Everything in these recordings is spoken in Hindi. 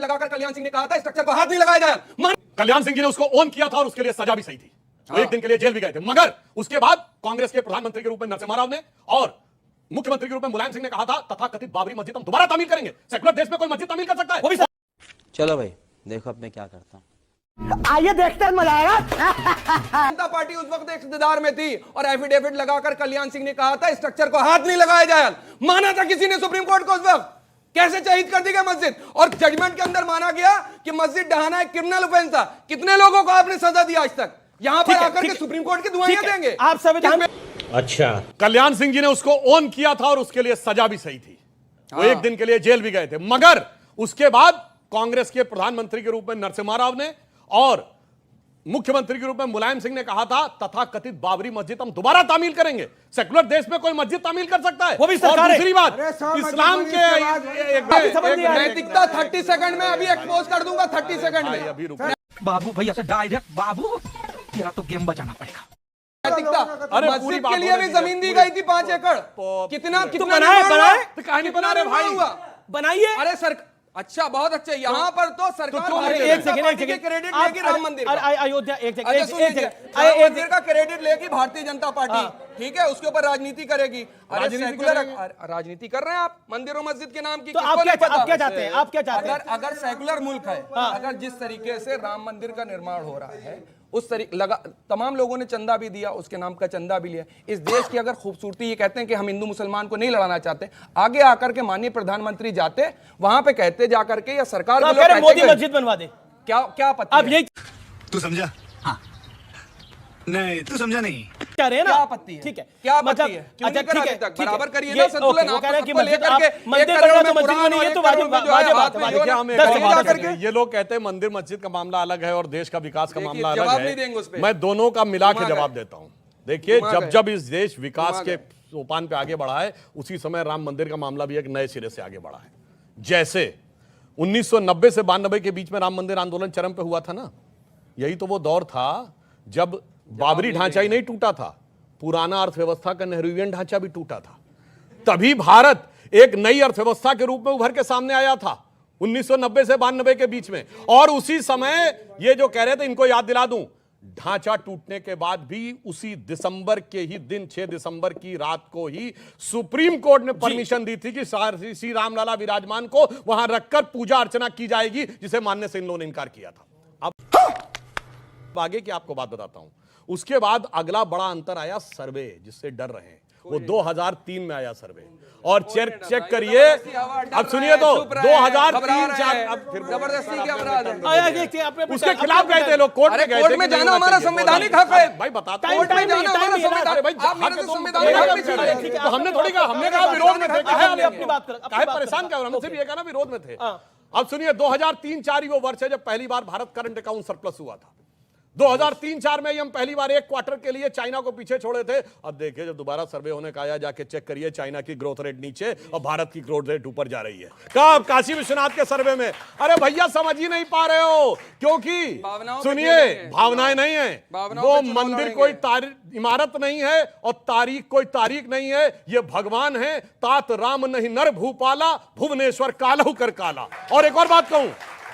लगाकर कल्याण सिंह ने कहा था स्ट्रक्चर को हाथ नहीं लगाया जाए। कल्याण सिंह जी ने उसको ओन किया था और उसके लिए सजा भी सही थी। वो एक दिन के लिए जेल भी गए थे, मगर उसके बाद कांग्रेस के प्रधानमंत्री के रूप में नरसिम्हा राव ने और मुख्यमंत्री के रूप में मुलायम सिंह ने कहा था तथाकथित बाबरी मस्जिद हम दोबारा तामील करेंगे। सेकुलर देश में कोई मस्जिद तामील कर सकता है? वो भी चलो भाई देखो अब मैं क्या करता हूं। आइए देखते हैं, मजा आएगा। जनता पार्टी उस वक्त इख्तिदार में थी और एफिडेविट लगाकर कल्याण सिंह ने कहा था स्ट्रक्चर को हाथ नहीं लगाया जाए। माना था किसी ने सुप्रीम कोर्ट को उस वक्त? कैसे शहीद कर दी गई मस्जिद और जजमेंट के अंदर माना गया कि मस्जिद ढहाना एक क्रिमिनल ऑफेंस था। कितने लोगों को आपने सजा दिया आज तक? यहां पर आकर के सुप्रीम कोर्ट की दुआएं देंगे आप संविधान में। अच्छा, कल्याण सिंह जी ने उसको ओन किया था और उसके लिए सजा भी सही थी। वो एक दिन के लिए जेल भी गए थे, मगर उसके बाद कांग्रेस के प्रधानमंत्री के रूप में नरसिम्हा राव ने और मुख्यमंत्री के रूप में मुलायम सिंह ने कहा था तथाकथित बाबरी मस्जिद हम दोबारा तामील करेंगे। सेकुलर देश में कोई मस्जिद तामील कर सकता है? वो भी और दूसरी बात, इस्लाम के नैतिकता 30 सेकंड में अभी एक्सपोज कर दूंगा। 30 सेकंड में अभी रुक बाबू भैया से डायरेक्ट बाबू तेरा तो गेम बचाना पड़ेगा। नैतिकता। अरे मस्जिद के लिए भी जमीन दी गई थी 5 एकड़। कितना बनाए कहानी बना रहे भाई, बनाइए। अरे सर अच्छा, बहुत अच्छा। यहाँ पर तो सरकार एक सेकंड क्रेडिट लेगी राम मंदिर का। अयोध्या एक राम मंदिर का क्रेडिट लेगी भारतीय जनता पार्टी, ठीक है? उसके ऊपर राजनीति करेगी। अरे सेकुलर राजनीति कर रहे हैं आप मंदिरों मस्जिद के नाम की। तो आप क्या चाहते हैं? आप क्या चाहते हैं? अगर सेकुलर मुल्क है, अगर जिस तरीके से राम मंदिर का निर्माण हो रहा है उस तरीके तमाम लोगों ने चंदा भी दिया, उसके नाम का चंदा भी लिया। इस देश की अगर खूबसूरती ये कहते हैं कि हम हिंदू मुसलमान को नहीं लड़ाना चाहते, आगे आकर के माननीय प्रधानमंत्री जाते वहां पे कहते जाकर के या सरकार तो मोदी मस्जिद बनवा दे। क्या पता अब यही तू समझा? हाँ। नहीं तू समझा नहीं। क्या रहे ना? क्या आपत्ति है? ठीक है, क्या आपत्ति है? क्यों अच्छा नहीं करा ठीक अभी तक? है, बराबर करिए ना संतुलन। वो कह रहे हैं कि आपको मस्जिद लेकर के मंदिर बनना तो मस्जिद बनी है तो वाजिब बात है। ये लोग कहते हैं मंदिर मस्जिद का मामला अलग है और देश का विकास का मामला अलग जवाब नहीं देंगे उस है। पे। मैं दोनों का मिला के जवाब देता हूं। देखिए, जब इस देश विकास के सोपान पे आगे बढ़ा है, उसी समय राम मंदिर का मामला भी एक नए सिरे से आगे बढ़ा है। जैसे 1990 से 92 के बीच में राम मंदिर आंदोलन चरम पे हुआ था ना, यही तो वो दौर था जब बाबरी ढांचा ही नहीं टूटा था, पुराना अर्थव्यवस्था का नेहरूवियन ढांचा भी टूटा था। तभी भारत एक नई अर्थव्यवस्था के रूप में उभर के सामने आया था 1990 से 92 के बीच में। और उसी समय ये जो कह रहे थे, इनको याद दिला दूं, ढांचा टूटने के बाद भी उसी दिसंबर के ही दिन 6 दिसंबर की रात को ही सुप्रीम कोर्ट ने परमिशन दी थी कि श्री रामलला विराजमान को वहां रखकर पूजा अर्चना की जाएगी, जिसे मानने से इन लोगों ने इनकार किया था। अब आगे की आपको बात बताता हूं। उसके बाद अगला बड़ा अंतर आया सर्वे, जिससे डर रहे हैं। वो 2003 में आया सर्वे, और चेक करिए। अब सुनिए तो 2003-4 अब फिर जबरदस्ती के अपराध उसके खिलाफ गए थे लोग, कोर्ट में गए थे। कोर्ट में जाना हमारा संवैधानिक हक है भाई, बताता कोर्ट में जाना हमारा संवैधानिक हक है। तो हमने थोड़ी कहा, हमने कहा विरोध में थे। काहे परेशान क्या? हमने सिर्फ ये कहा ना विरोध में थे। अब सुनिए, 2003-4 ही वो वर्ष है जब पहली बार भारत करंट अकाउंट सरप्लस हुआ था। 2003-4 में ही हम पहली बार एक क्वार्टर के लिए चाइना को पीछे छोड़े थे। अब देखिए, जब दोबारा सर्वे होने का आया, जाके चेक करिए, चाइना की ग्रोथ रेट नीचे और भारत की ग्रोथ रेट ऊपर जा रही है। कब? काशी विश्वनाथ के सर्वे में। अरे भैया, समझ ही नहीं पा रहे हो, क्योंकि सुनिए, भावनाएं नहीं है। वो मंदिर कोई इमारत नहीं है और तारीख कोई तारीख नहीं है। ये भगवान है। तात राम नहीं नर भूपाला, भुवनेश्वर कालहु कर काला। और एक और बात कहूं,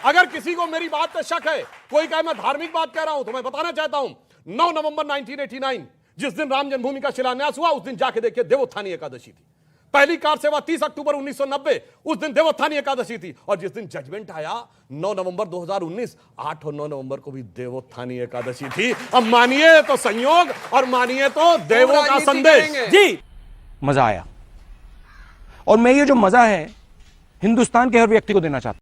अगर किसी को मेरी बात पे शक है, कोई कहे मैं धार्मिक बात कह रहा हूं, तो मैं बताना चाहता हूं, 9 नवंबर 1989 जिस दिन राम जन्मभूमि का शिलान्यास हुआ, उस दिन जाके देखिए देवोत्थानी एकादशी थी। पहली कार सेवा 30 अक्टूबर 1990, उस दिन देवोत्थानी एकादशी थी। और जिस दिन जजमेंट आया 9 नवंबर 2019, 8 और 9 नवंबर को भी देवोत्थानी एकादशी थी। अब मानिए तो संयोग और मानिए तो देवों का संदेश। जी, मजा आया, और मैं ये जो मजा है हिंदुस्तान के हर व्यक्ति को देना चाहता हूं।